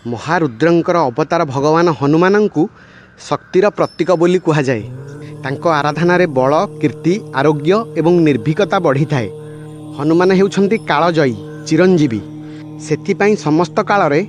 महारुद्रंकर अवतार भगवान हनुमान को शक्तिर प्रतीक बोली कहुए। तांको आराधना रे बल कीर्ति आरोग्य एवं निर्भीकता बढ़ी थाए। हनुमान हेउछंती कालजयी चिरंजीवी। सेथिपाई समस्त काल रे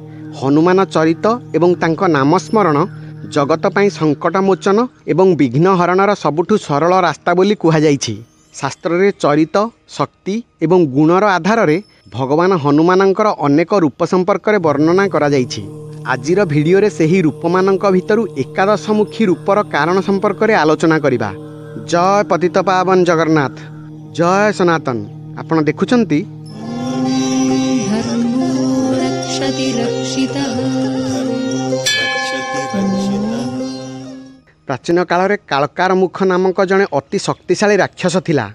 हनुमान चरित एवं तांको नामस्मरण जगत पाई संकट मोचन एवं विघ्न हरणर सबुठु सरल रास्ता बोली कहुଯାଇଛି। शास्त्र रे चरित शक्ति एवं गुणर आधार रे भगवान हनुमानंकर अनेक रूप संपर्क रे वर्णना करा जाइछि। आजिर भिडियो रे सेही रूपमानंक भितरु एकादशमुखी रूपर कारण संपर्क रे आलोचना करिबा। जय पतित पावन जगन्नाथ, जय सनातन। आपण देखुछंती प्राचीन काल रे कालकार मुख नामक जड़े अति शक्तिशाली राक्षस थिला।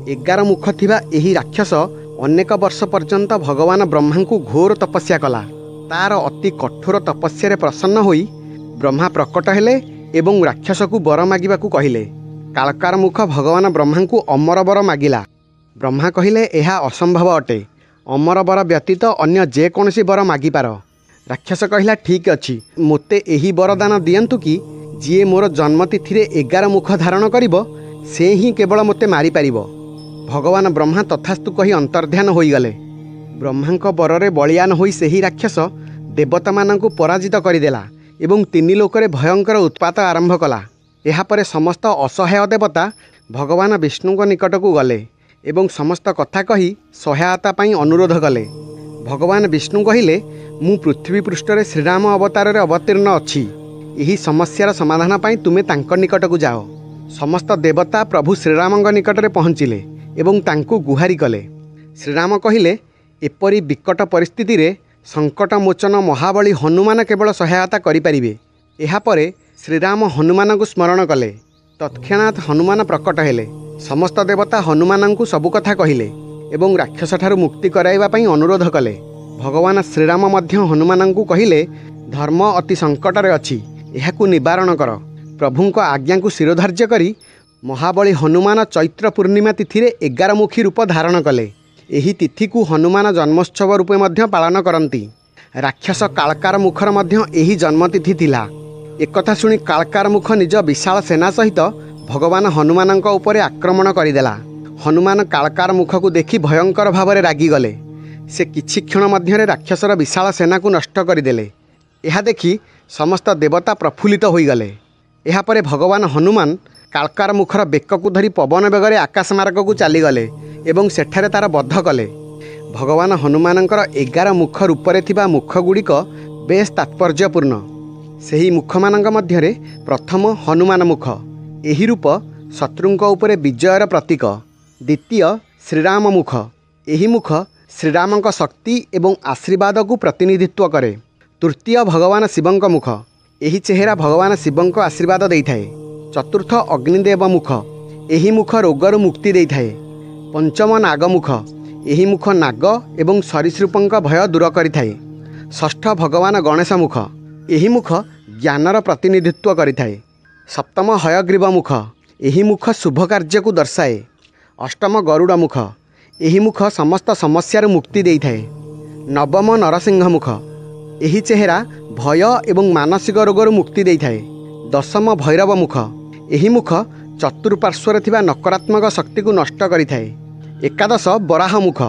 11 मुख थिबा एही राक्षस अनेक वर्ष पर्यंत भगवान ब्रह्मा को घोर तपस्या कला। तार अति कठोर तपस्या रे प्रसन्न होई ब्रह्मा प्रकट हेले एवं राक्षस को वर मागिबाकू कहिले। कालकार मुख भगवान ब्रह्मा को अमर वर मागिला। ब्रह्मा कहिले एहा असंभव अटे, अमर वर व्यतीत अन्य जेकोसी वर मागिपार। राक्षस कहिला ठीक अछि, मोते एही वरदान दियंतु कि जी मोर जन्मतिथि रे 11 मुख धारण करिबो से ही केवल मोते मारी पारिबो। भगवान ब्रह्मा तथास्तु कही अंतर्ध्यान होईगले। ब्रह्मांक बରରେ बलियान होई सेही राक्षस देवता मानंकु पराजित करिदेला एवं 3 लोकरे भयंकर उत्पात आरंभ कला। एहापरे समस्त असहाय देवता भगवान विष्णुଙ୍କ निकटकू गले एवं समस्त कथा कही सहायता पाई अनुरोध कले। भगवान विष्णु कहिले मु पृथ्वी पृष्ठरे श्रीराम अवतार रे अवतीर्ण अछि। यही समस्यार समाधान पाई तुमे तांक निकटकू जाओ। समस्त देवता प्रभु श्रीरामंग निकटरे पहुँचिले एवं तांकू गुहारी कले। श्रीराम कहिले एपरी विकट परिस्थिति रे संकट मोचन महाबली हनुमान केवल सहायता करिपारिबे। एहापरे श्रीराम हनुमान को स्मरण कले। तत्क्षणात् हनुमान प्रकट हेले। समस्त देवता हनुमान को सबु कथा कहिले एवं राक्षस ठारू मुक्ति कराइबा पई अनुरोध कले। भगवान श्रीराम मध्य हनुमान को कहिले धर्म अति संकट रे अछि, एहाकू निवारण कर। प्रभुंक आज्ञा को शिरोधार्य करी महाबली हनुमान चैत्र पूर्णिमा तिथि रे 11 मुखी रूप धारण कले। एही तिथि को हनुमान जन्मोत्सव रूपे मध्य पालन करती। राक्षस कालकार मुखर मध्य एही जन्मतिथि थिला। एक कथा सुनी कालकार मुख निज विशाल सेना सहित भगवान हनुमानंक उपरे आक्रमण करिदेला। हनुमान कालकार मुख को देखि भयंकर भाव में रागिगले। से किछि क्षण मध्यरे राक्षसर विशाल सेना को नष्ट करिदेले। एहा देखि समस्त देवता प्रफुल्लित होइगले। एहापरे भगवान हनुमान कालकार मुखर बेक को धरी पवन बेगरे आकाश मार्ग को चलीगले एवं सेठारे तार बद्ध कले। भगवान हनुमानंकर 11 मुख रूपरे थिबा मुख गुड़िक बेस तात्पर्यपूर्ण। सेही मुख मानक मध्यरे प्रथम हनुमान मुख। एही रूप शत्रुंक उपरे विजयर प्रतीक। द्वितीय श्रीराम मुख। एही मुख श्रीरामंक शक्ति एवं आशीर्वाद को प्रतिनिधित्व करे। तृतीय भगवान शिवंक मुख। एही चेहरा भगवान शिवंक आशीर्वाद देइथाए। चतुर्थ अग्निदेव मुख। एही मुख रोगरु मुक्ति देइथाए। पंचम नागमुख। एही मुख नाग एवं सरीसृपंक भय दूर करिथाए। षष्ठ भगवान गणेश मुख। एही मुख ज्ञानर प्रतिनिधित्व करिथाए। सप्तम हयग्रीव मुख। एही मुख शुभ कार्य को दर्शाए। अष्टम गरुड़ मुख। एही मुख समस्त समस्यार मुक्ति देइथाए। नवम नरसिंह मुख। एही चेहरा भय एवं मानसिक रोगर मुक्ति देइथाए। दशम भैरव मुख। एही मुख चतुर्पार्श्वर थिबा नकारात्मक शक्ति को नष्ट करिथाए। एकादश बराह मुख।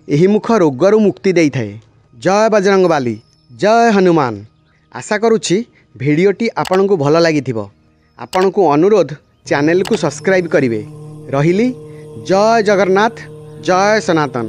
एही मुख रोगरु मुक्ति देइथाए। जय बजरंगबाली, जय हनुमान। आशा करुछि भिडियोटी आपनकु भल लागिथिबो। आपनकु अनुरोध चैनल को सब्सक्राइब करिवे। रहिली जय जगन्नाथ, जय सनातन।